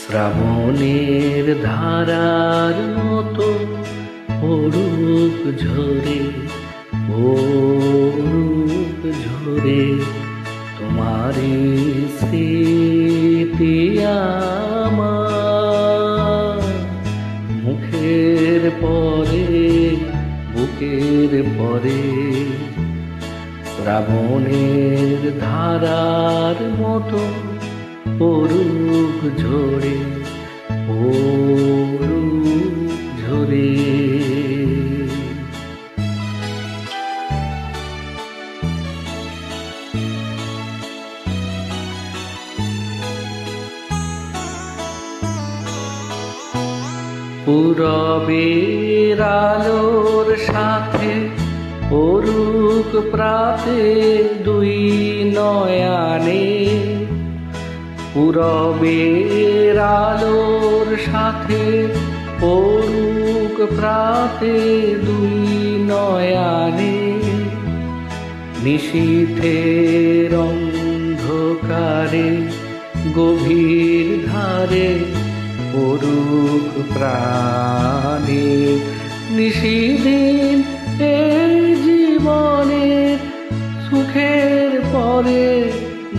শ্রাবণের ধারার মতো পড়ুক ঝরে, পড়ুক ঝরে তোমারই স্মৃতি আমার। মুখের পরে বুকের পরে শ্রাবণের ধারার মতো পড়ুক ঝরে, পড়ুক ঝরে। পূরবের আলোর সাথে পড়ুক প্রাতে দুই নয়ানে, পূরবের আলোর সাথে পড়ুক প্রাতে দুই নয়ানে। নিশীথের অন্ধকারে গভীর ধারে পড়ুক প্রাণে। নিশিদিন এই জীবনের সুখের পরে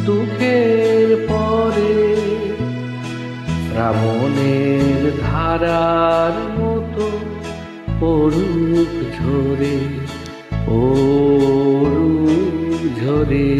দুঃখের পরে শ্রাবণের ধারার মতো পড়ুক ঝরে, পড়ুক ঝরে।